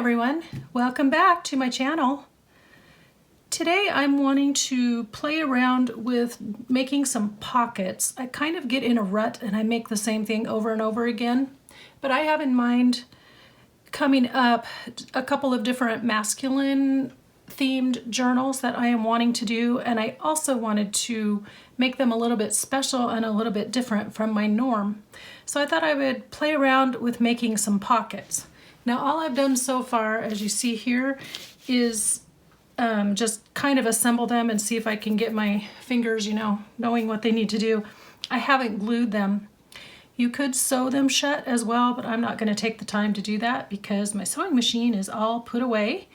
everyone, welcome back to my channel. Today I'm wanting to play around with making some pockets. I kind of get in a rut and I make the same thing over and over again, but I have in mind coming up a couple of different masculine themed journals that I am wanting to do, and I also wanted to make them a little bit special and a little bit different from my norm. So I thought I would play around with making some pockets. Now all I've done so far, as you see here, is just kind of assemble them and see if I can get my fingers, knowing what they need to do. I haven't glued them. You could sew them shut as well, but I'm not going to take the time to do that because my sewing machine is all put away.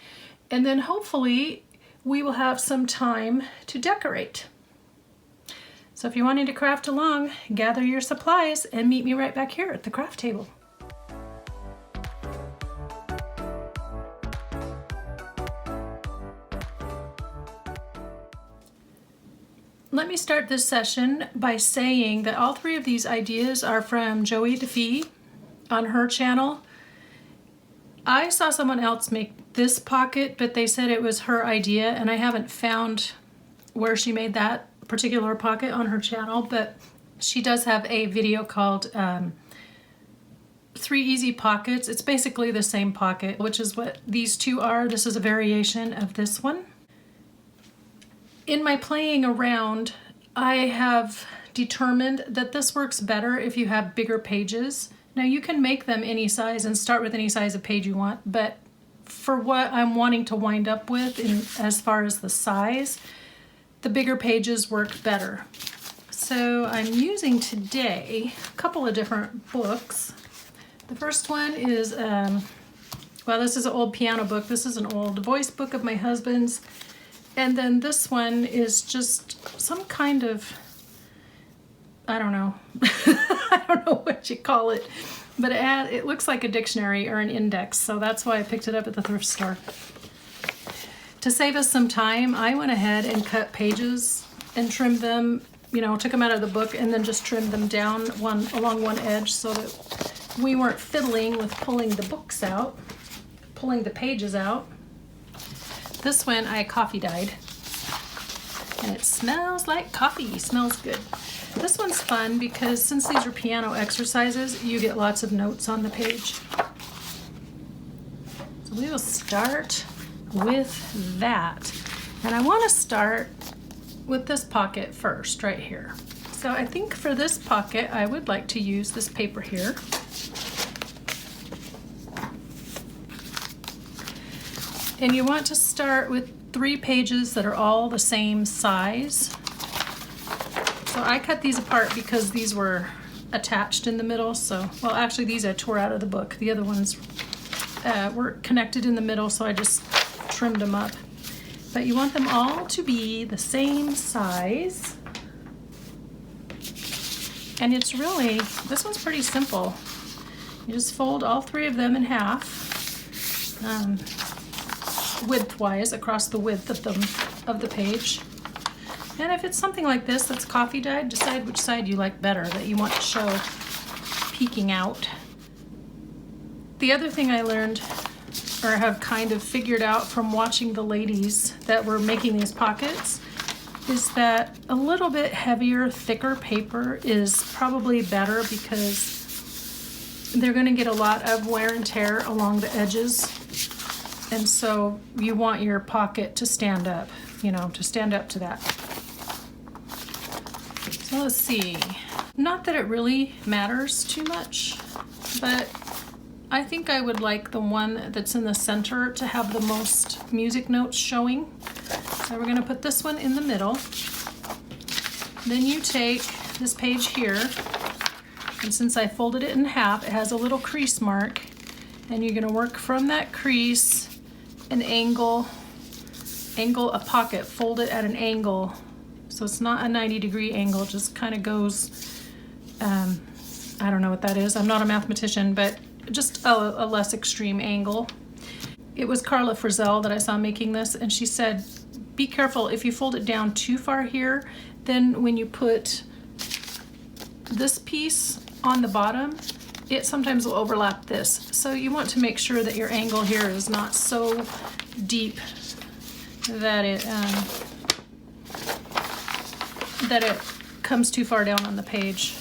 And then hopefully we will have some time to decorate. So if you're wanting to craft along, gather your supplies and meet me right back here at the craft table. Let me start this session by saying that all three of these ideas are from Joie de Fi on her channel. I saw someone else make this pocket, but they said it was her idea, and I haven't found where she made that particular pocket on her channel, but she does have a video called 3 Easy Pockets. It's basically the same pocket, which is what these two are. This is a variation of this one. In my playing around, I have determined that this works better if you have bigger pages. Now you can make them any size and start with any size of page you want, but for what I'm wanting to wind up with as far as the size, the bigger pages work better. So I'm using today a couple of different books. The first one is, this is an old piano book. This is an old voice book of my husband's. And then this one is just some kind of, I don't know, I don't know what you call it, but it looks like a dictionary or an index, so that's why I picked it up at the thrift store. To save us some time, I went ahead and cut pages and trimmed them, took them out of the book and then just trimmed them down along one edge so that we weren't fiddling with pulling the books out, pulling the pages out. This one I coffee dyed, and it smells like coffee. Smells good. This one's fun because since these are piano exercises, you get lots of notes on the page. So we will start with that. And I want to start with this pocket first, right here. So I think for this pocket, I would like to use this paper here. And you want to start with 3 pages that are all the same size. So I cut these apart because these were attached in the middle. Well, actually these I tore out of the book. The other ones were connected in the middle, so I just trimmed them up. But you want them all to be the same size. And it's really, this one's pretty simple. You just fold all 3 of them in half. Width-wise, across the width of the page. And if it's something like this that's coffee dyed, decide which side you like better, that you want to show peeking out. The other thing I learned, or have kind of figured out from watching the ladies that were making these pockets, is that a little bit heavier, thicker paper is probably better because they're going to get a lot of wear and tear along the edges. And so you want your pocket to stand up, to stand up to that. So let's see. Not that it really matters too much, but I think I would like the one that's in the center to have the most music notes showing. So we're going to put this one in the middle. Then you take this page here, and since I folded it in half, it has a little crease mark, and you're going to work from that crease and angle a pocket, fold it at an angle. So it's not a 90-degree angle, it just kind of goes, I don't know what that is. I'm not a mathematician, but just a less extreme angle. It was Karla Frizzelle that I saw making this, and she said, be careful if you fold it down too far here, then when you put this piece on the bottom, it sometimes will overlap this. So you want to make sure that your angle here is not so deep that it comes too far down on the page.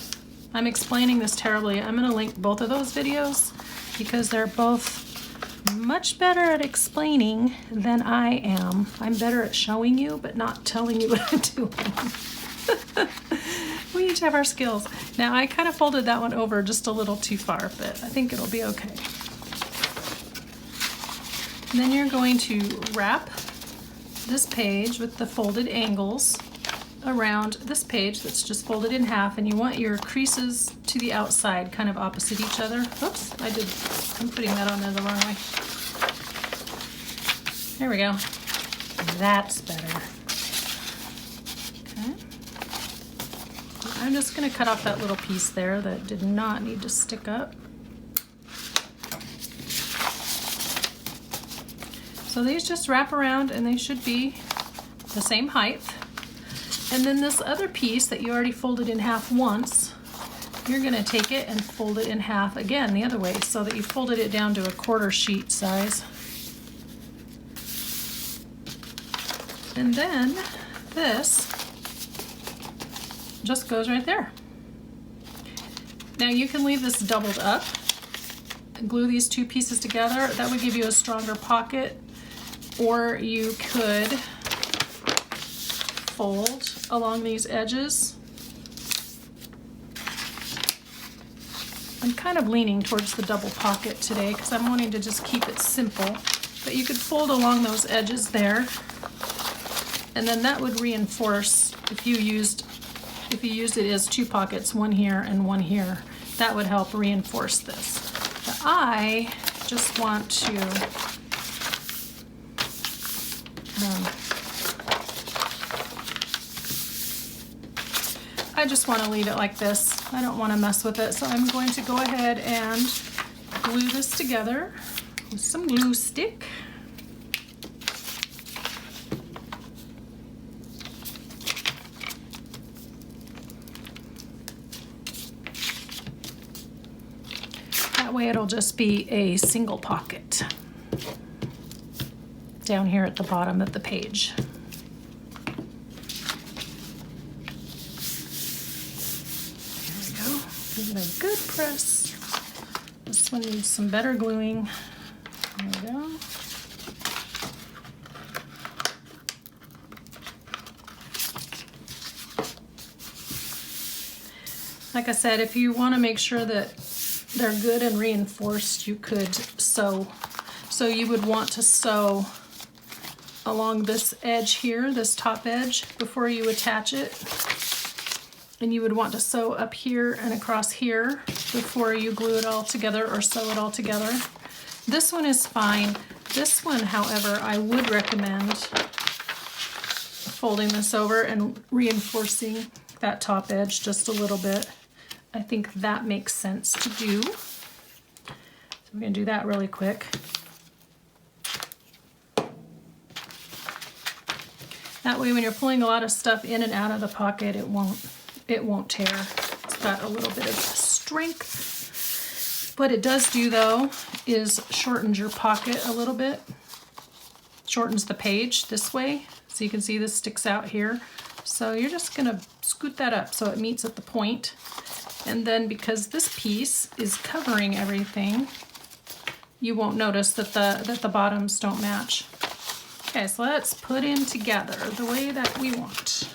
I'm explaining this terribly. I'm going to link both of those videos because they're both much better at explaining than I am. I'm better at showing you, but not telling you what I'm doing. We each have our skills. Now I kind of folded that one over just a little too far, but I think it'll be okay. And then you're going to wrap this page with the folded angles around this page that's just folded in half, and you want your creases to the outside, kind of opposite each other. Oops, I'm putting that on there the wrong way. There we go. That's better. Okay. I'm just going to cut off that little piece there that did not need to stick up. So these just wrap around and they should be the same height. And then this other piece that you already folded in half once, you're going to take it and fold it in half again the other way so that you folded it down to a 1/4 sheet size. And then this just goes right there. Now you can leave this doubled up and glue these two pieces together. That would give you a stronger pocket, or you could fold along these edges. I'm kind of leaning towards the double pocket today because I'm wanting to just keep it simple, but you could fold along those edges there, and then that would reinforce if you used it as two pockets, one here and one here. That would help reinforce this. But I just want to leave it like this. I don't want to mess with it, so I'm going to go ahead and glue this together with some glue stick. That way it'll just be a single pocket down here at the bottom of the page. Give it a good press. This one needs some better gluing. There we go. Like I said, if you want to make sure that they're good and reinforced, you could sew. So you would want to sew along this edge here, this top edge, before you attach it. And you would want to sew up here and across here before you glue it all together or sew it all together. This one is fine. This one, however, I would recommend folding this over and reinforcing that top edge just a little bit. I think that makes sense to do. So we're going to do that really quick. That way when you're pulling a lot of stuff in and out of the pocket, it won't tear. It's got a little bit of strength. What it does do though is shortens your pocket a little bit. Shortens the page this way. So you can see this sticks out here. So you're just gonna scoot that up so it meets at the point. And then because this piece is covering everything, you won't notice that the bottoms don't match. Okay, so let's put them together the way that we want.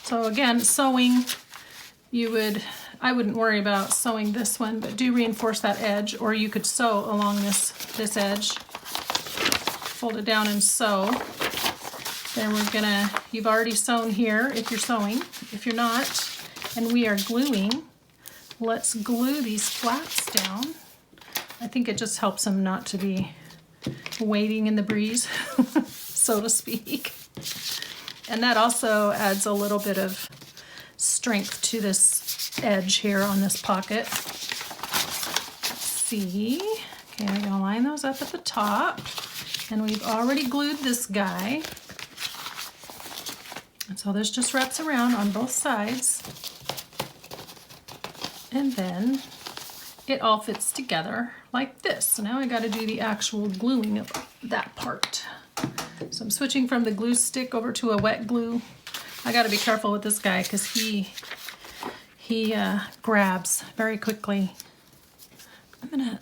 So again, sewing, I wouldn't worry about sewing this one, but do reinforce that edge, or you could sew along this edge. Fold it down and sew. Then you've already sewn here if you're sewing. If you're not, and we are gluing, let's glue these flaps down. I think it just helps them not to be waving in the breeze, so to speak. And that also adds a little bit of strength to this edge here on this pocket. Let's see. Okay, I'm gonna line those up at the top. And we've already glued this guy. And so this just wraps around on both sides. And then it all fits together like this. So now I got to do the actual gluing of that part. So I'm switching from the glue stick over to a wet glue. I got to be careful with this guy because he grabs very quickly. I'm gonna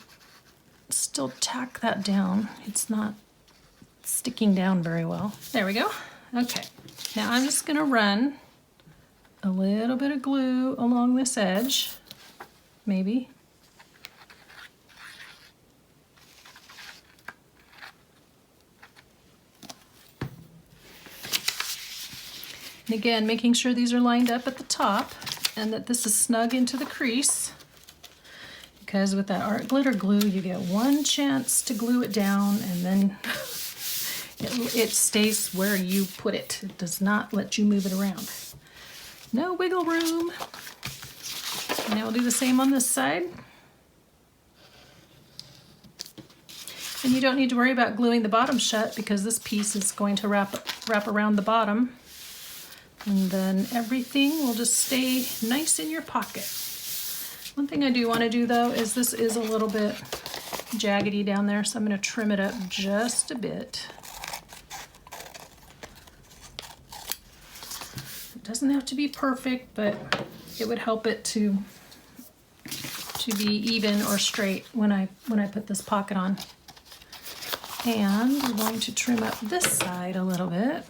still tack that down. It's not sticking down very well. There we go. Okay, now I'm just gonna run a little bit of glue along this edge, maybe. And again, making sure these are lined up at the top and that this is snug into the crease, because with that art glitter glue, you get one chance to glue it down and then it stays where you put it. It does not let you move it around. No wiggle room. Now we'll do the same on this side. And you don't need to worry about gluing the bottom shut because this piece is going to wrap around the bottom. And then everything will just stay nice in your pocket. One thing I do want to do though is this is a little bit jaggedy down there, so I'm going to trim it up just a bit. It doesn't have to be perfect, but it would help it to be even or straight when I put this pocket on. And we're going to trim up this side a little bit.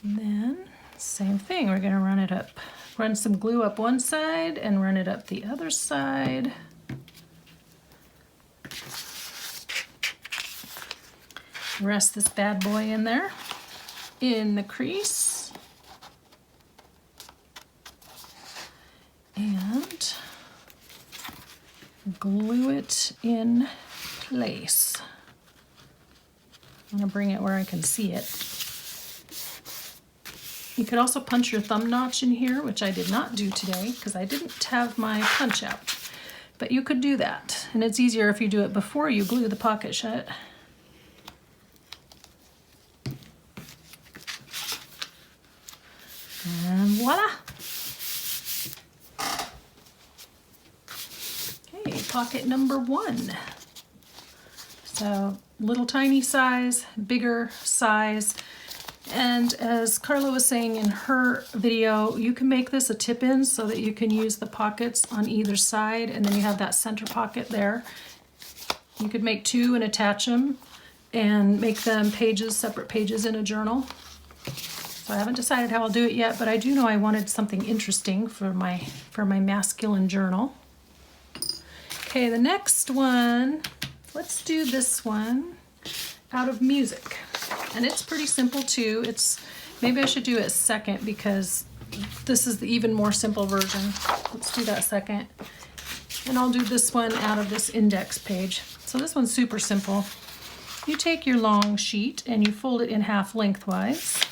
And then same thing, we're going to run it up. Run some glue up one side and run it up the other side. Rest this bad boy in there, in the crease. And glue it in place. I'm going to bring it where I can see it. You could also punch your thumb notch in here, which I did not do today because I didn't have my punch out. But you could do that, and it's easier if you do it before you glue the pocket shut. And voila! Okay, pocket number 1. So little tiny size, bigger size. And as Karla was saying in her video, you can make this a tip-in so that you can use the pockets on either side, and then you have that center pocket there. You could make 2 and attach them and make them pages, separate pages in a journal. So I haven't decided how I'll do it yet, but I do know I wanted something interesting for my masculine journal. Okay, the next one, let's do this one out of music. And it's pretty simple too. Maybe I should do it second because this is the even more simple version. Let's do that second. And I'll do this one out of this index page. So this one's super simple. You take your long sheet and you fold it in half lengthwise.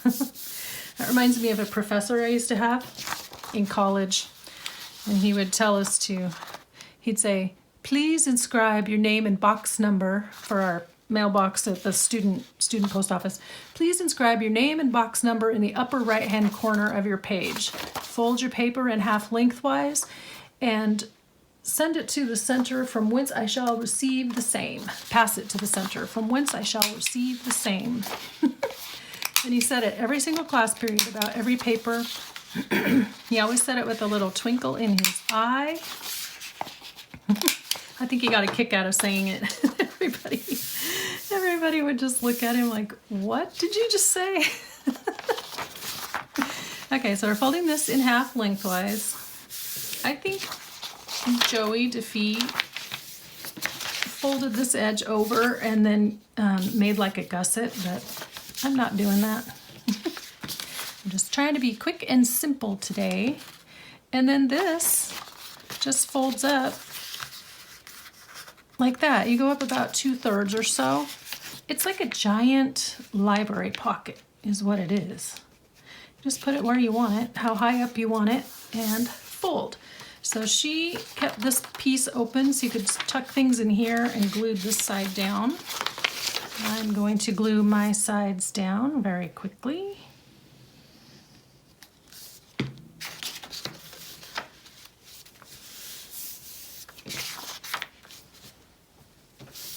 That reminds me of a professor I used to have in college. And he would tell us he'd say, please inscribe your name and box number for our mailbox at the student post office. Please inscribe your name and box number in the upper right-hand corner of your page. Fold your paper in half lengthwise and send it to the center from whence I shall receive the same. Pass it to the center from whence I shall receive the same. And he said it every single class period about every paper. He always said it with a little twinkle in his eye. I think he got a kick out of saying it. Everybody would just look at him like, what did you just say? Okay, so we're folding this in half lengthwise. I think Joie de Fi folded this edge over and then made like a gusset, but I'm not doing that. I'm just trying to be quick and simple today. And then this just folds up like that. You go up about 2/3 or so. It's like a giant library pocket is what it is. Just put it where you want it, how high up you want it, and fold. So she kept this piece open so you could tuck things in here and glued this side down. I'm going to glue my sides down very quickly.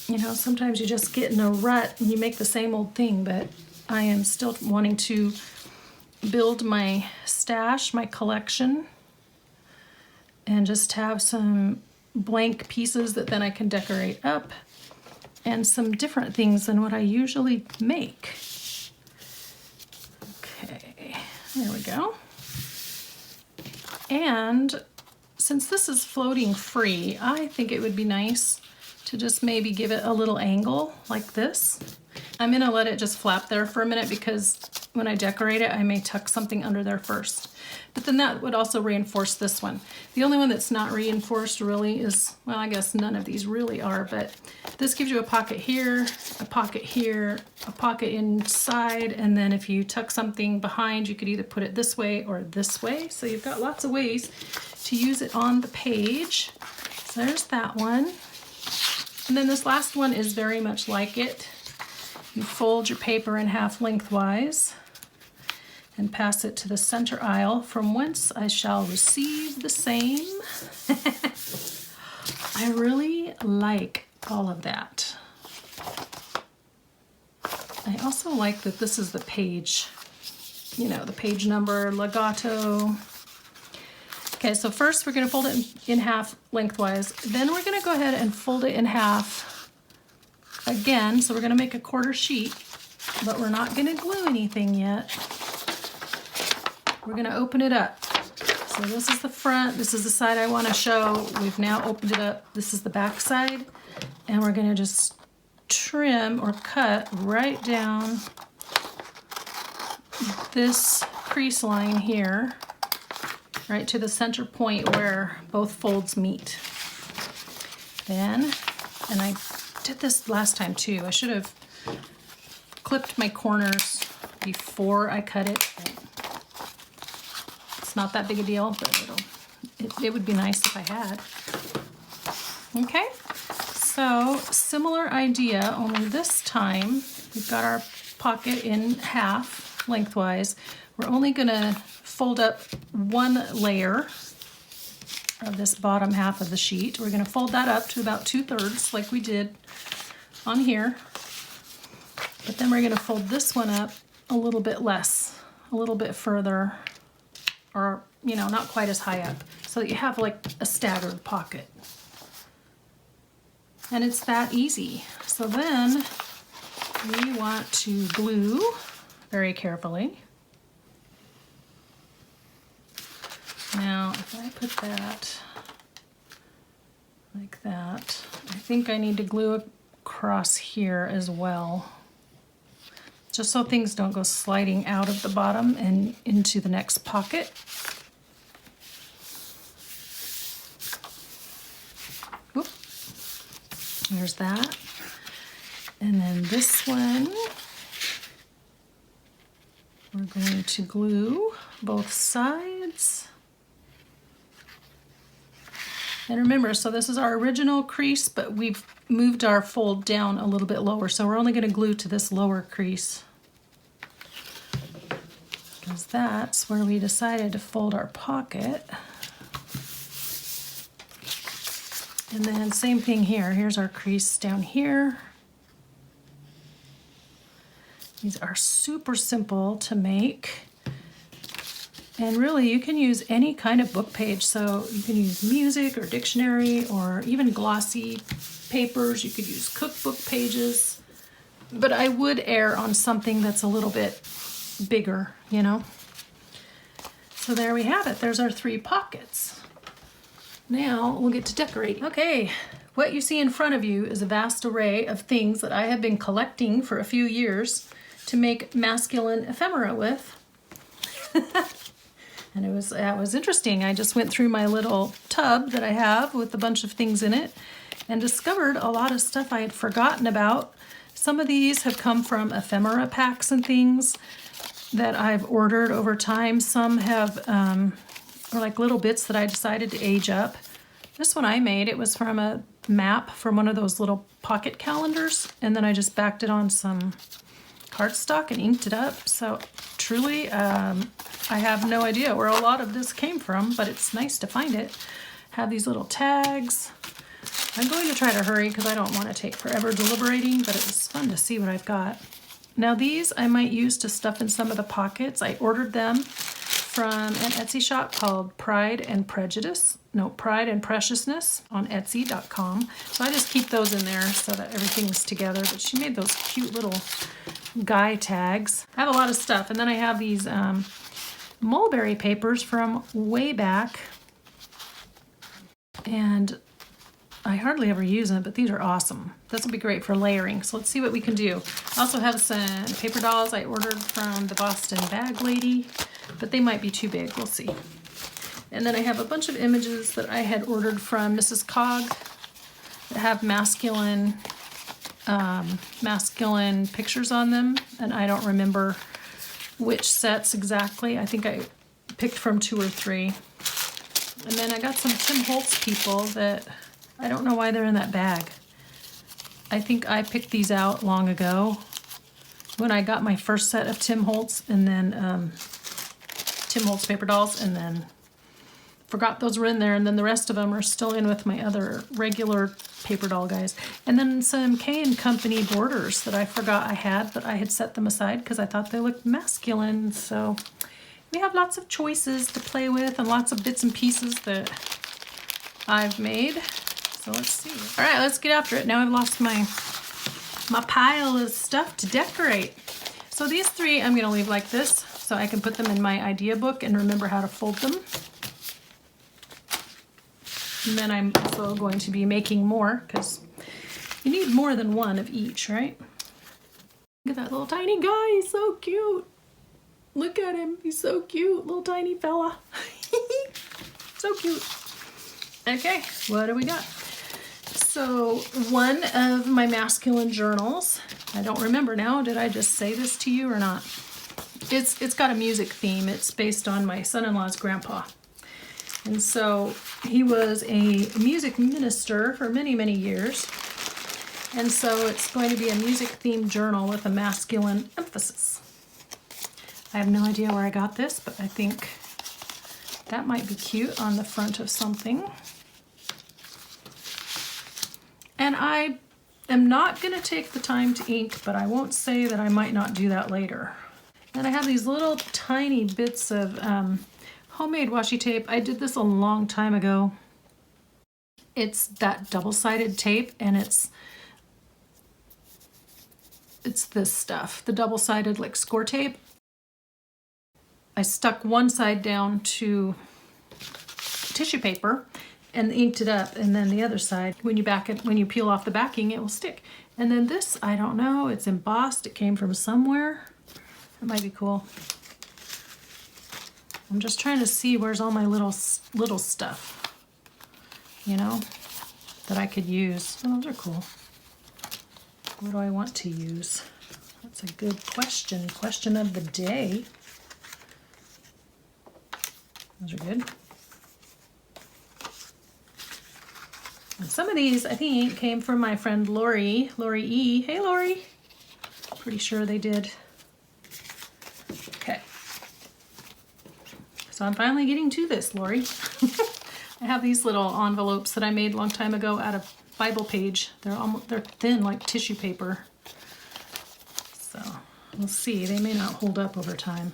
You know, sometimes you just get in a rut and you make the same old thing, but I am still wanting to build my stash, my collection, and just have some blank pieces that then I can decorate up, and some different things than what I usually make. Okay, there we go. And since this is floating free, I think it would be nice to just maybe give it a little angle like this. I'm gonna let it just flap there for a minute because when I decorate it, I may tuck something under there first. But then that would also reinforce this one. The only one that's not reinforced really is, well, I guess none of these really are, but this gives you a pocket here, a pocket here, a pocket inside, and then if you tuck something behind, you could either put it this way or this way. So you've got lots of ways to use it on the page. So there's that one. And then this last one is very much like it. You fold your paper in half lengthwise and pass it to the center aisle, from whence I shall receive the same. I really like all of that. I also like that this is the page, you know, the page number, legato. Okay, so first we're going to fold it in half lengthwise. Then we're going to go ahead and fold it in half again. So we're going to make a quarter sheet, but we're not going to glue anything yet. We're going to open it up. So this is the front. This is the side I want to show. We've now opened it up. This is the back side. And we're going to just trim or cut right down this crease line here, right to the center point where both folds meet. Then, and I did this last time too, I should have clipped my corners before I cut it. It's not that big a deal, but it would be nice if I had. Okay, so similar idea, only this time we've got our pocket in half lengthwise. We're only gonna fold up one layer of this bottom half of the sheet. We're going to fold that up to about 2/3 like we did on here. But then we're going to fold this one up a little bit less, a little bit further, or, you know, not quite as high up, so that you have like a staggered pocket. And it's that easy. So then we want to glue very carefully. Now, if I put that like that, I think I need to glue across here as well, just so things don't go sliding out of the bottom and into the next pocket. Whoop. There's that. And then this one, we're going to glue both sides. And remember, so this is our original crease, but we've moved our fold down a little bit lower, so we're only going to glue to this lower crease, because that's where we decided to fold our pocket. And then same thing here. Here's our crease down here. These are super simple to make. And really, you can use any kind of book page. So you can use music or dictionary or even glossy papers. You could use cookbook pages. But I would err on something that's a little bit bigger, you know. So there we have it. There's our 3 pockets. Now we'll get to decorating. Okay, what you see in front of you is a vast array of things that I have been collecting for a few years to make masculine ephemera with. And it was interesting. I just went through my little tub that I have with a bunch of things in it and discovered a lot of stuff I had forgotten about. Some of these have come from ephemera packs and things that I've ordered over time. Some have are like little bits that I decided to age up. This one I made, it was from a map from one of those little pocket calendars, and then I just backed it on some cardstock and inked it up. So truly, I have no idea where a lot of this came from, but it's nice to find it. Have these little tags. I'm going to try to hurry because I don't want to take forever deliberating, but it was fun to see what I've got. Now these I might use to stuff in some of the pockets. I ordered them from an Etsy shop called Pride and Preciousness on Etsy.com. So I just keep those in there so that everything's together. But she made those cute little guy tags. I have a lot of stuff. And then I have these mulberry papers from way back. And I hardly ever use them, but these are awesome. This will be great for layering. So let's see what we can do. I also have some paper dolls I ordered from the Boston Bag Lady, but they might be too big. We'll see. And then I have a bunch of images that I had ordered from Mrs. Cog that have masculine pictures on them, and I don't remember which sets exactly. I think I picked from 2 or 3. And then I got some Tim Holtz people that I don't know why they're in that bag. I think I picked these out long ago when I got my first set of Tim Holtz, and then Tim Holtz paper dolls, and then forgot those were in there, and then the rest of them are still in with my other regular paper doll guys. And then some K & Company borders that I forgot I had, but I had set them aside because I thought they looked masculine. So we have lots of choices to play with and lots of bits and pieces that I've made. So let's see. All right, let's get after it. Now I've lost my pile of stuff to decorate. So these 3 I'm gonna leave like this so I can put them in my idea book and remember how to fold them. And then I'm also going to be making more because you need more than one of each, right? Look at that little tiny guy, he's so cute. Look at him, he's so cute, little tiny fella. So cute. Okay, what do we got? So one of my masculine journals, I don't remember now, did I just say this to you or not? It's got a music theme. It's based on my son-in-law's grandpa. And so he was a music minister for many, many years. And so it's going to be a music-themed journal with a masculine emphasis. I have no idea where I got this, but I think that might be cute on the front of something. And I am not going to take the time to ink, but I won't say that I might not do that later. And I have these little tiny bits of homemade washi tape. I did this a long time ago. It's that double-sided tape, and it's this stuff, the double-sided like score tape. I stuck one side down to tissue paper and inked it up, and then the other side, when you peel off the backing, it will stick. And then this, I don't know, it's embossed. It came from somewhere. That might be cool. I'm just trying to see where's all my little stuff, you know, that I could use. Oh, those are cool. What do I want to use? That's a good question. Question of the day. Those are good. And some of these, I think, came from my friend Lori E. Hey, Lori. Pretty sure they did. Okay. So I'm finally getting to this, Lori. I have these little envelopes that I made a long time ago out of Bible page. They're thin like tissue paper. So we'll see. They may not hold up over time.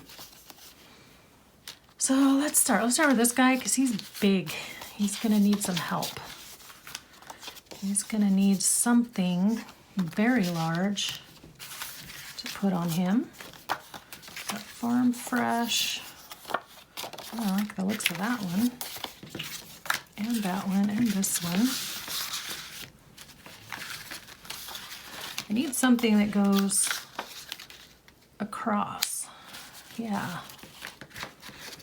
So let's start. Let's start with this guy because he's big. He's gonna need some help. He's gonna need something very large to put on him. Got Farm Fresh. I like the looks of that one. And that one, and this one. I need something that goes across. Yeah.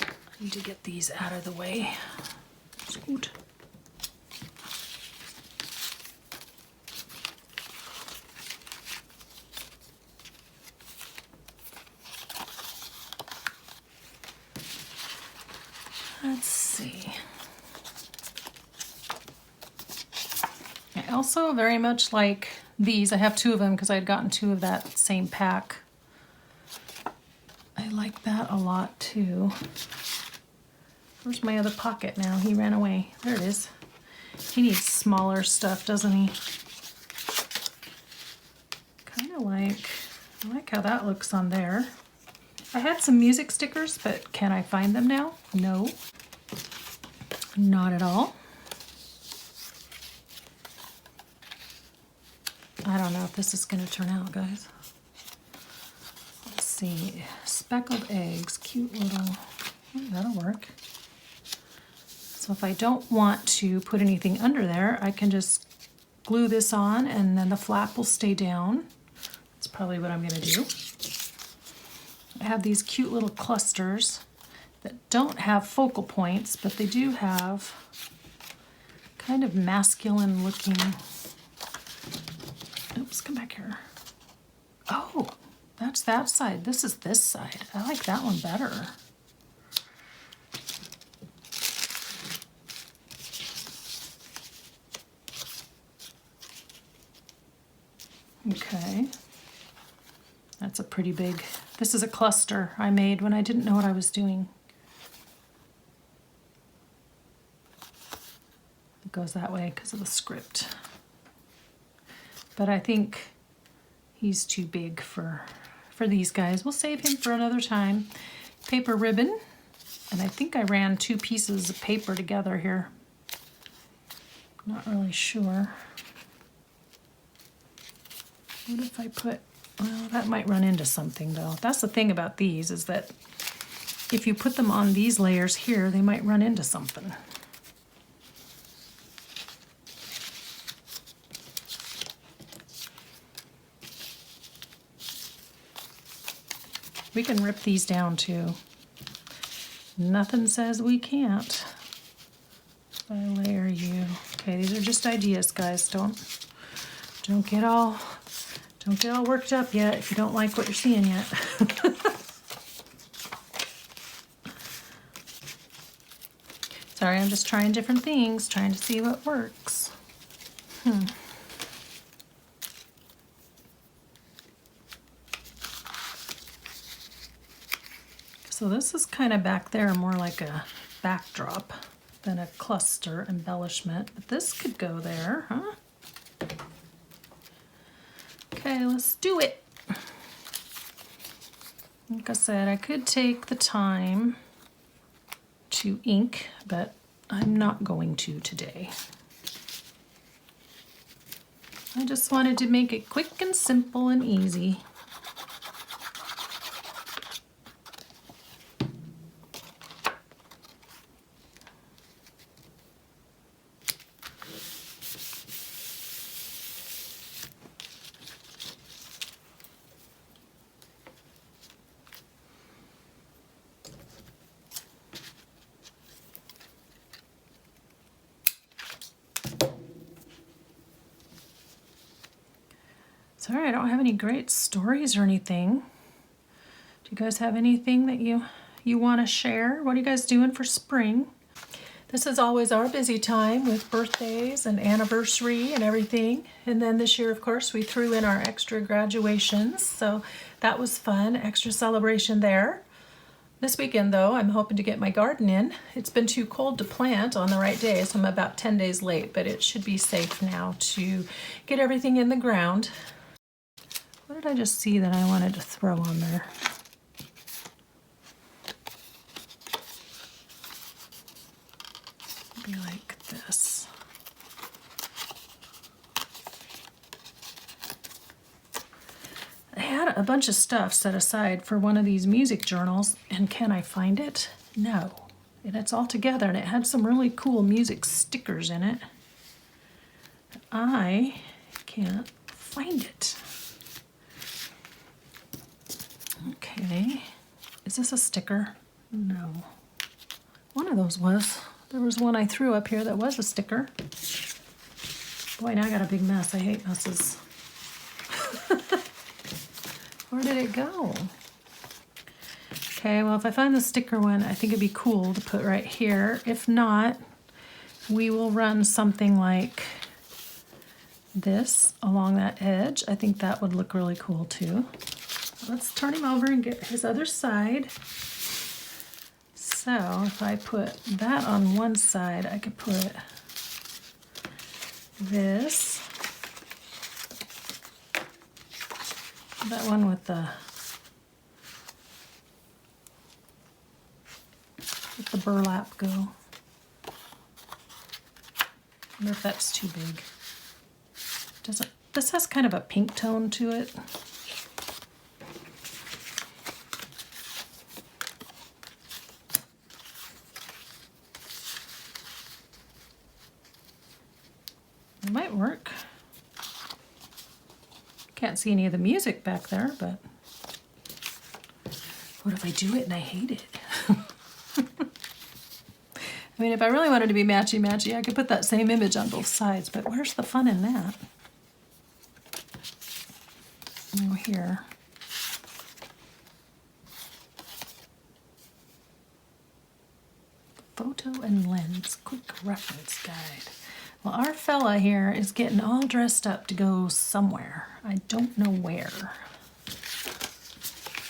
I need to get these out of the way. Scoot. Let's see. I also very much like these. I have two of them because I had gotten two of that same pack. I like that a lot too. Where's my other pocket now? He ran away. There it is. He needs smaller stuff, doesn't he? Kind of like, I like how that looks on there. I had some music stickers, but can I find them now? No, not at all. I don't know if this is going to turn out, guys. Let's see. Speckled eggs, cute little, that'll work. So if I don't want to put anything under there, I can just glue this on and then the flap will stay down. That's probably what I'm going to do. I have these cute little clusters that don't have focal points, but they do have kind of masculine looking. Oops, come back here. Oh, that's that side. This is this side. I like that one better. Okay. That's a pretty big, this is a cluster I made when I didn't know what I was doing. It goes that way because of the script. But I think he's too big for these guys. We'll save him for another time. Paper ribbon, and I think I ran two pieces of paper together here. Not really sure. What if I put, well, that might run into something though. That's the thing about these, is that if you put them on these layers here, they might run into something. We can rip these down too. Nothing says we can't. If I layer you. Okay, these are just ideas, guys. Don't get all worked up yet if you don't like what you're seeing yet. Sorry, I'm just trying different things, trying to see what works. So this is kind of back there, more like a backdrop than a cluster embellishment. But this could go there, huh? Okay, let's do it. Like I said, I could take the time to ink, but I'm not going to today. I just wanted to make it quick and simple and easy. Sorry, I don't have any great stories or anything. Do you guys have anything that you want to share? What are you guys doing for spring? This is always our busy time with birthdays and anniversary and everything. And then this year, of course, we threw in our extra graduations. So that was fun, extra celebration there. This weekend, though, I'm hoping to get my garden in. It's been too cold to plant on the right day, so I'm about 10 days late, but it should be safe now to get everything in the ground. What did I just see that I wanted to throw on there? Maybe like this. I had a bunch of stuff set aside for one of these music journals, and can I find it? No. And it's all together, and it had some really cool music stickers in it. I can't find it. Okay, is this a sticker? No. One of those was. There was one I threw up here that was a sticker. Boy, now I got a big mess. I hate messes. Where did it go? Okay, well, if I find the sticker one, I think it'd be cool to put right here. If not, we will run something like this along that edge. I think that would look really cool too. Let's turn him over and get his other side. So if I put that on one side, I could put this, that one with the burlap go. I wonder if that's too big. Doesn't this has kind of a pink tone to it? It might work. Can't see any of the music back there, but what if I do it and I hate it? I mean, if I really wanted to be matchy-matchy, I could put that same image on both sides, but where's the fun in that? Oh, here. Photo and lens, quick reference guide. Well, our fella here is getting all dressed up to go somewhere. I don't know where.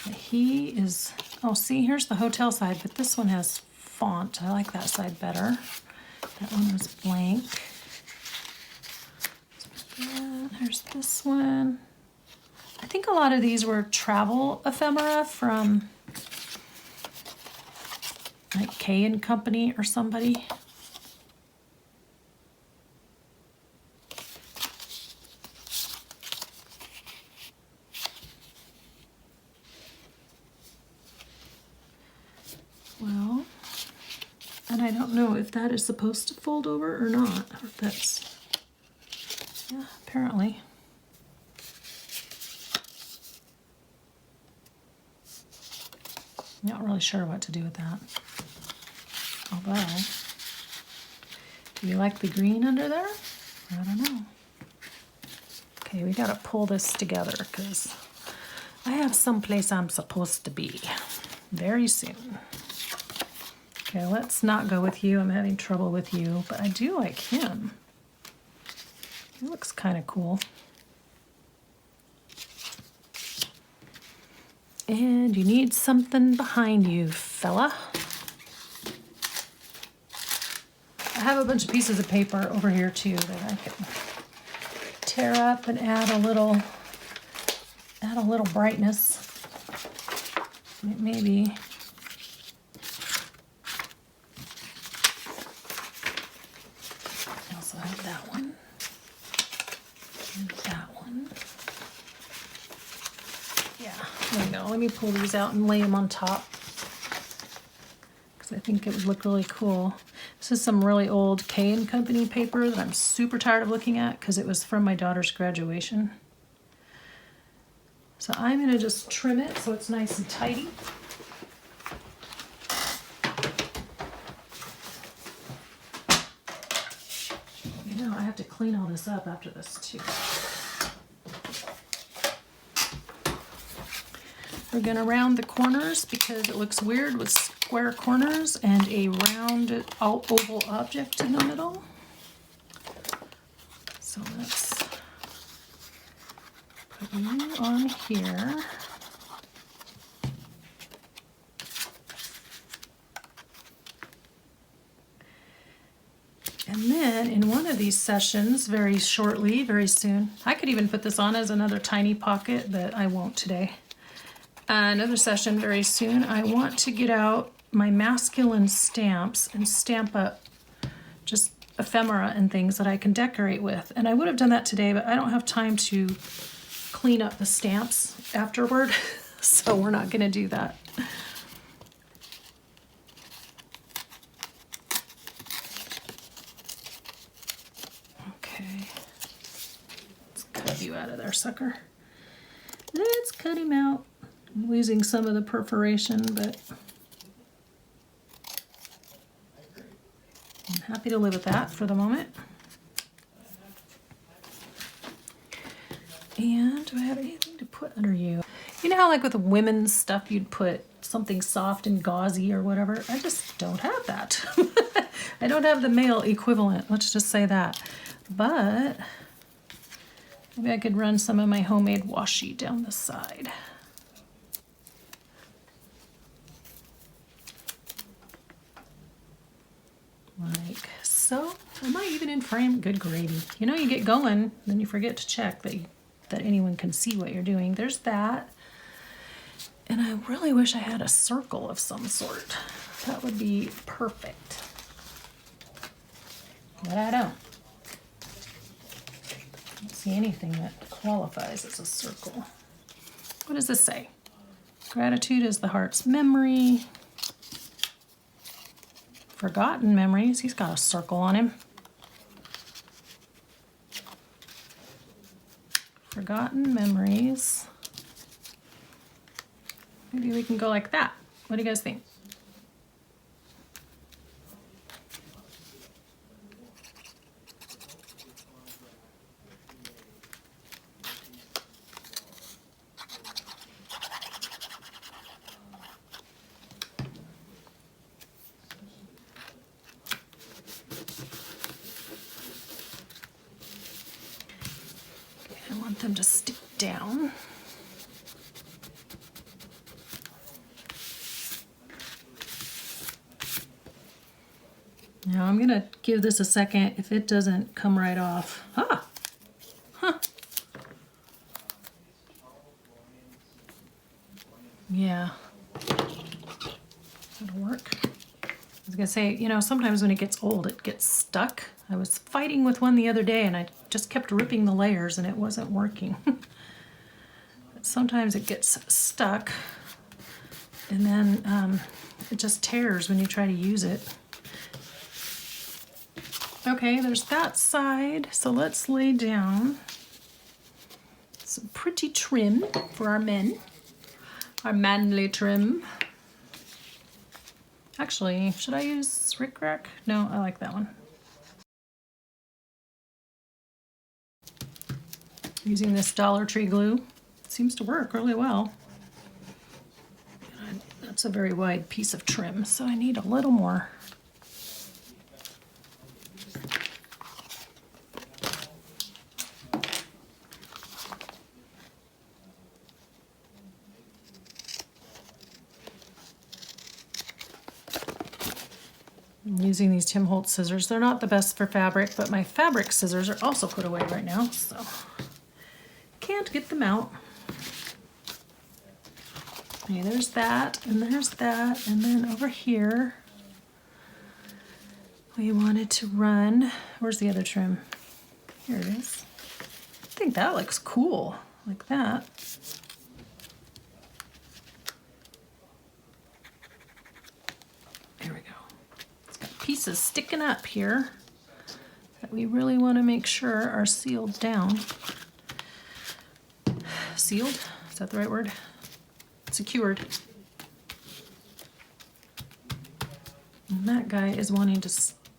But he is, oh, see, here's the hotel side, but this one has font. I like that side better. That one was blank. There's this one. I think a lot of these were travel ephemera from like K and Company or somebody. Well, and I don't know if that is supposed to fold over or not. Or if that's, yeah, apparently. Not really sure what to do with that. Although, do you like the green under there? I don't know. Okay, we gotta pull this together because I have someplace I'm supposed to be very soon. Okay, let's not go with you. I'm having trouble with you, but I do like him. He looks kind of cool. And you need something behind you, fella. I have a bunch of pieces of paper over here too that I can tear up and add a little brightness. Maybe. I also have that one and that one. Yeah, there we go. Let me pull these out and lay them on top because I think it would look really cool. This is some really old K and Company paper that I'm super tired of looking at because it was from my daughter's graduation. So I'm going to just trim it so it's nice and tidy. You know, I have to clean all this up after this too. We're going to round the corners because it looks weird with square corners and a round oval object in the middle. So let's put you on here. And then in one of these sessions, very shortly, very soon, I could even put this on as another tiny pocket, but I won't today. Another session very soon, I want to get out my masculine stamps and stamp up just ephemera and things that I can decorate with. And I would have done that today, but I don't have time to clean up the stamps afterward, so we're not going to do that. Okay, let's cut you out of there, sucker. Let's cut him out. I'm losing some of the perforation, but I'm happy to live with that for the moment. And do I have anything to put under you? You know how like with women's stuff you'd put something soft and gauzy or whatever? I just don't have that. I don't have the male equivalent, let's just say that. But Maybe I could run some of my homemade washi down the side. Like so. Am I even in frame? Good gravy. You know, you get going, then you forget to check that anyone can see what you're doing. There's that. And I really wish I had a circle of some sort. That would be perfect. But I don't see anything that qualifies as a circle. What does this say? Gratitude is the heart's memory. Forgotten memories. He's got a circle on him. Forgotten memories. Maybe we can go like that. What do you guys think? I want them to stick down. Now I'm gonna give this a second. If it doesn't come right off, huh? Yeah, that'll work. I was gonna say, you know, sometimes when it gets old, it gets stuck. I was fighting with one the other day and I just kept ripping the layers and it wasn't working. But sometimes it gets stuck and then it just tears when you try to use it. Okay, there's that side. So let's lay down some pretty trim for our men. Our manly trim. Actually, should I use Rick Rack? No, I like that one. Using this Dollar Tree glue. It seems to work really well. That's a very wide piece of trim, so I need a little more. I'm using these Tim Holtz scissors. They're not the best for fabric, but my fabric scissors are also put away right now, so can't get them out. Okay, there's that, and there's that, and then over here we wanted to run. Where's the other trim? Here it is. I think that looks cool, like that. There we go. It's got pieces sticking up here that we really want to make sure are sealed down. Sealed? Is that the right word? Secured. And that guy is wanting to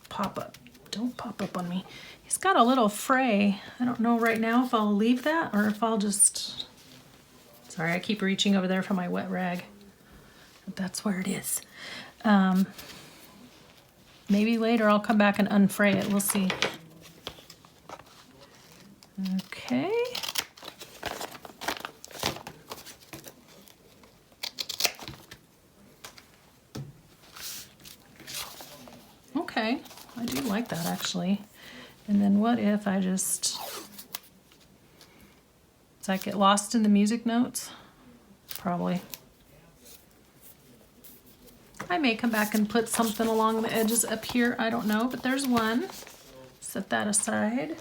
pop up. Don't pop up on me. He's got a little fray. I don't know right now if I'll leave that or if I'll just... Sorry, I keep reaching over there for my wet rag. But that's where it is. Maybe later I'll come back and unfray it. We'll see. Okay. Okay, I do like that actually. And then what if I just, does that get lost in the music notes? Probably. I may come back and put something along the edges up here. I don't know, but there's one. Set that aside.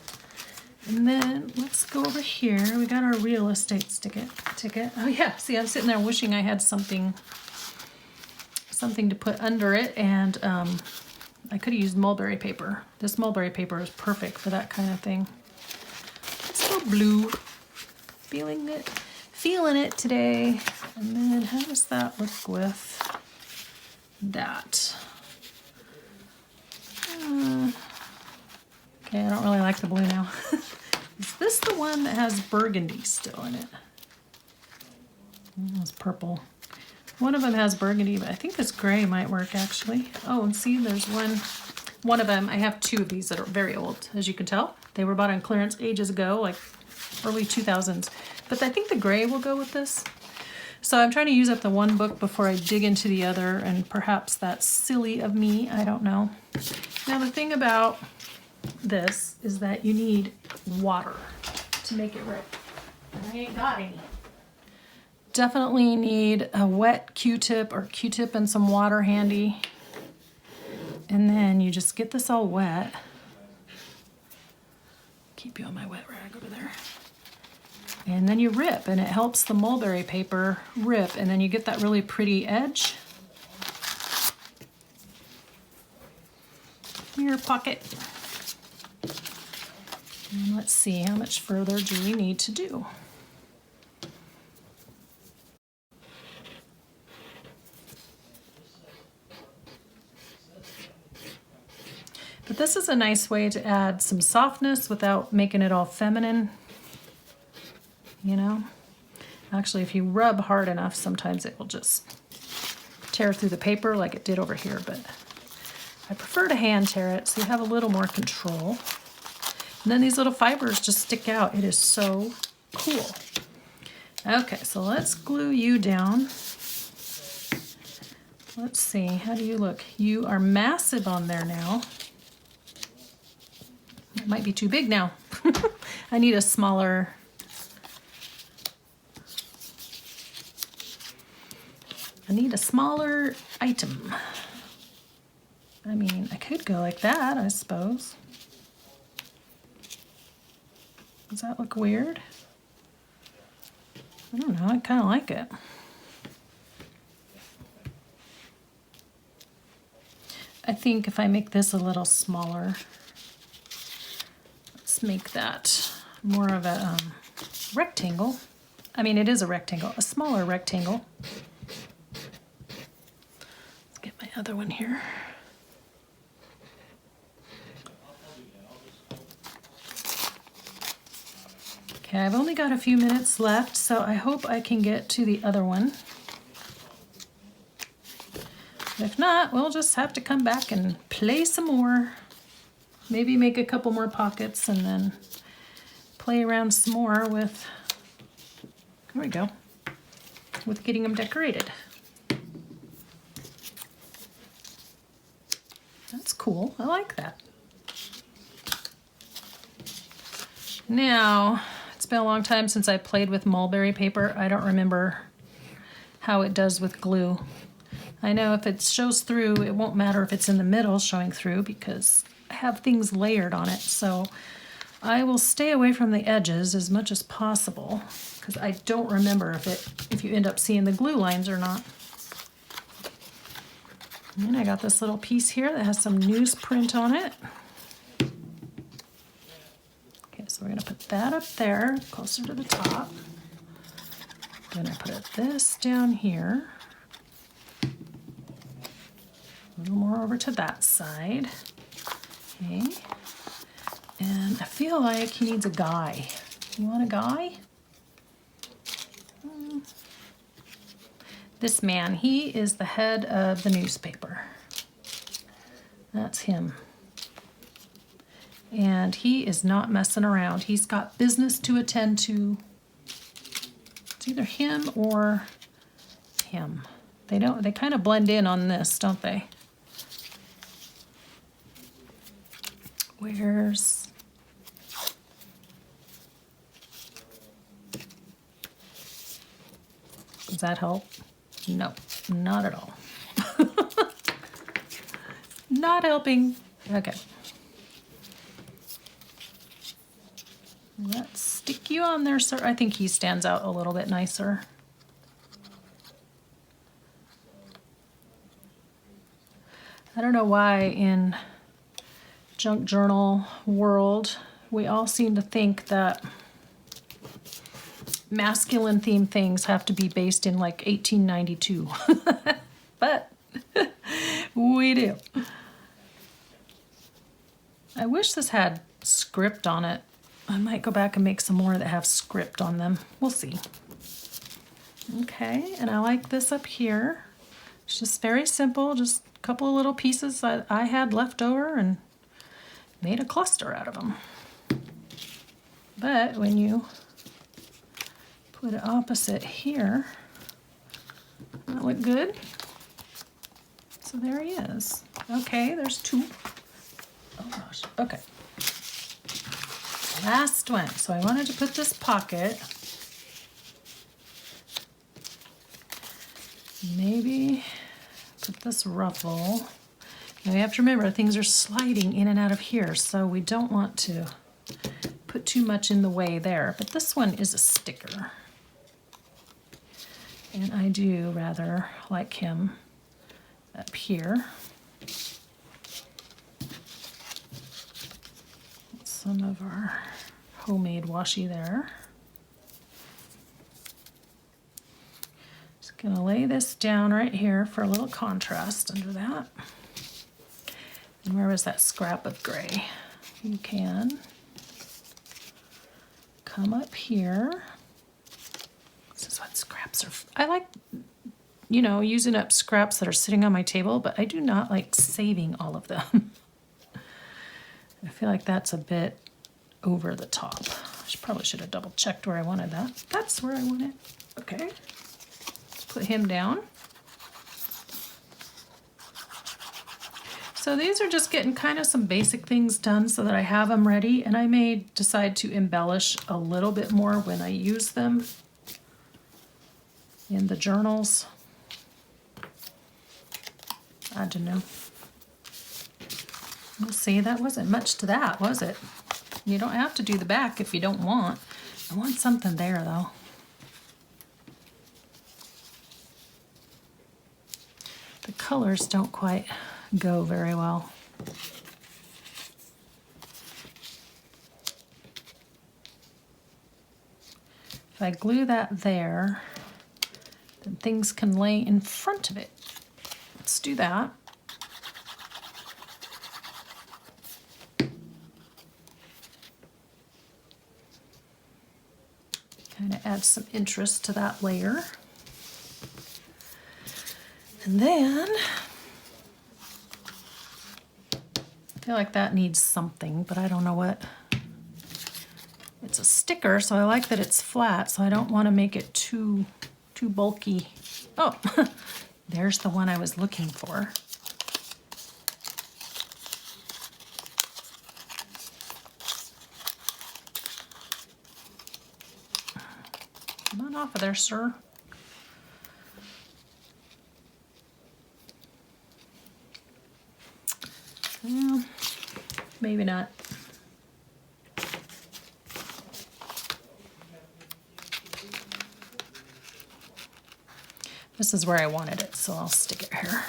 And then let's go over here. We got our real estate ticket. Oh yeah, see, I'm sitting there wishing I had something to put under it, and I could have used mulberry paper. This mulberry paper is perfect for that kind of thing. Let's go blue. Feeling it today. And then how does that look with that? Okay, I don't really like the blue now. Is this the one that has burgundy still in it? It's purple. One of them has burgundy, but I think this gray might work actually. Oh, and see, there's one of them. I have two of these that are very old, as you can tell. They were bought on clearance ages ago, like early 2000s. But I think the gray will go with this. So I'm trying to use up the one book before I dig into the other, and perhaps that's silly of me, I don't know. Now the thing about this is that you need water to make it rip. And I ain't got any. Definitely need a wet Q-tip or Q-tip and some water handy. And then you just get this all wet. Keep you on my wet rag over there. And then you rip, and it helps the mulberry paper rip, and then you get that really pretty edge. Mirror pocket. And let's see, how much further do we need to do? But this is a nice way to add some softness without making it all feminine. You know, actually, if you rub hard enough, sometimes it will just tear through the paper like it did over here, but I prefer to hand tear it so you have a little more control. And then these little fibers just stick out. It is so cool. Okay, so let's glue you down. Let's see, how do you look? You are massive on there now. It might be too big now. I need a smaller... I need a smaller item. I mean, I could go like that, I suppose. Does that look weird? I don't know, I kind of like it. I think if I make this a little smaller, let's make that more of a rectangle. I mean, it is a rectangle, a smaller rectangle. Other one here. Okay, I've only got a few minutes left, so I hope I can get to the other one. If not, we'll just have to come back and play some more. Maybe make a couple more pockets and then play around some more with, there we go, with getting them decorated. That's cool. I like that. Now, it's been a long time since I played with mulberry paper. I don't remember how it does with glue. I know if it shows through, it won't matter if it's in the middle showing through because I have things layered on it. So I will stay away from the edges as much as possible because I don't remember if you end up seeing the glue lines or not. And I got this little piece here that has some newsprint on it. Okay, so we're going to put that up there, closer to the top. Then I put this down here. A little more over to that side. Okay. And I feel like he needs a guy. You want a guy? This man, he is the head of the newspaper. That's him. And he is not messing around. He's got business to attend to. It's either him or him. They kind of blend in on this, don't they? Does that help? No, not at all. Not helping. Okay. Let's stick you on there, sir. I think he stands out a little bit nicer. I don't know why in junk journal world we all seem to think that masculine themed things have to be based in like 1892. But we do. I wish this had script on it. I might go back and make some more that have script on them. We'll see. Okay, and I like this up here. It's just very simple, just a couple of little pieces that I had left over and made a cluster out of them. But when you put it opposite here. That look good? So there he is. Okay, there's two. Oh gosh, okay. Last one. So I wanted to put this pocket. Maybe put this ruffle. Now you have to remember things are sliding in and out of here, so we don't want to put too much in the way there. But this one is a sticker. And I do rather like him up here. Some of our homemade washi there. Just gonna lay this down right here for a little contrast under that. And where was that scrap of gray? You can come up here. This is what scraps are. I like, you know, using up scraps that are sitting on my table, but I do not like saving all of them. I feel like that's a bit over the top. Probably should have double checked where I wanted that. That's where I want it. Okay. Let's put him down. So these are just getting kind of some basic things done so that I have them ready, and I may decide to embellish a little bit more when I use them in the journals. I don't know. We'll see. That wasn't much to that, was it? You don't have to do the back if you don't want. I want something there, though. The colors don't quite go very well. If I glue that there, then things can lay in front of it. Let's do that. Kind of add some interest to that layer. And then, I feel like that needs something, but I don't know what. It's a sticker, so I like that it's flat, so I don't want to make it too bulky. Oh, there's the one I was looking for. Come on off of there, sir. Well, maybe not. This is where I wanted it, so I'll stick it here.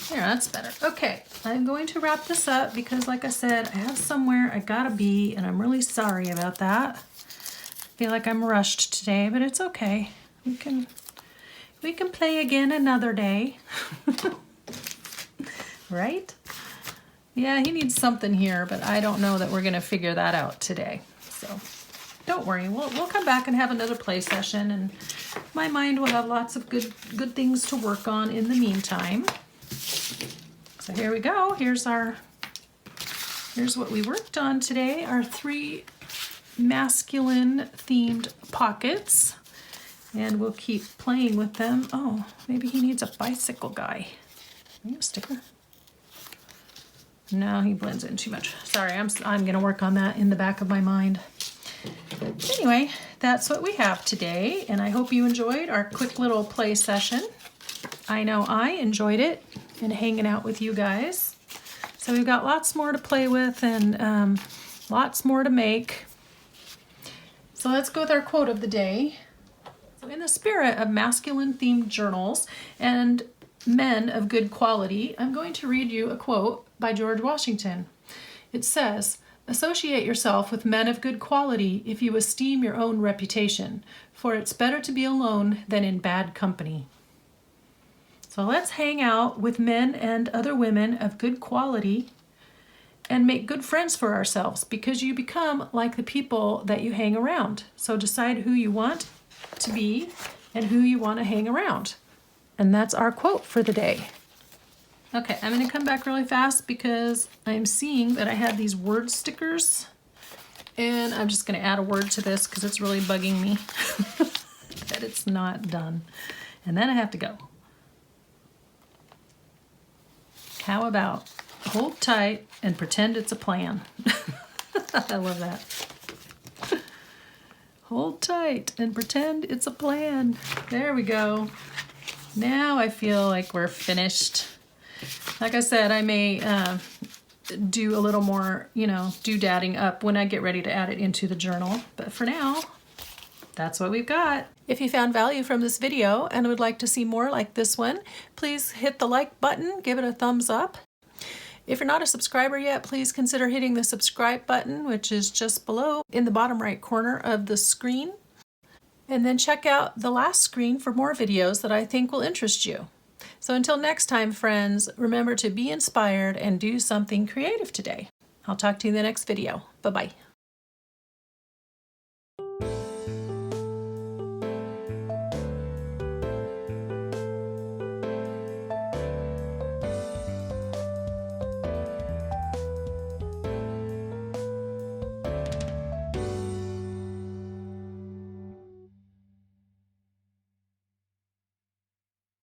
There, that's better. Okay, I'm going to wrap this up because, like I said, I have somewhere I gotta be, and I'm really sorry about that. I feel like I'm rushed today, but it's okay. We can play again another day. Right? Yeah, he needs something here, but I don't know that we're gonna figure that out today. So don't worry, we'll come back and have another play session, and my mind will have lots of good things to work on in the meantime. So here we go. Here's what we worked on today, our 3 masculine themed pockets, and we'll keep playing with them. Oh, maybe he needs a bicycle guy. Are you a sticker? No, he blends in too much. Sorry, I'm gonna work on that in the back of my mind. Anyway, that's what we have today, and I hope you enjoyed our quick little play session. I know I enjoyed it and hanging out with you guys. So we've got lots more to play with and lots more to make. So let's go with our quote of the day. So in the spirit of masculine themed journals and men of good quality, I'm going to read you a quote by George Washington. It says, "Associate yourself with men of good quality if you esteem your own reputation, for it's better to be alone than in bad company." So let's hang out with men and other women of good quality and make good friends for ourselves, because you become like the people that you hang around. So decide who you want to be and who you want to hang around. And that's our quote for the day. Okay, I'm going to come back really fast because I'm seeing that I had these word stickers And I'm just going to add a word to this because it's really bugging me that it's not done. And then I have to go. How about hold tight and pretend it's a plan? I love that. Hold tight and pretend it's a plan. There we go. Now I feel like we're finished. Like I said, I may do a little more, doodadding up when I get ready to add it into the journal. But for now, that's what we've got. If you found value from this video and would like to see more like this one, please hit the like button, give it a thumbs up. If you're not a subscriber yet, please consider hitting the subscribe button, which is just below in the bottom right corner of the screen. And then check out the last screen for more videos that I think will interest you. So until next time, friends, remember to be inspired and do something creative today. I'll talk to you in the next video. Bye-bye.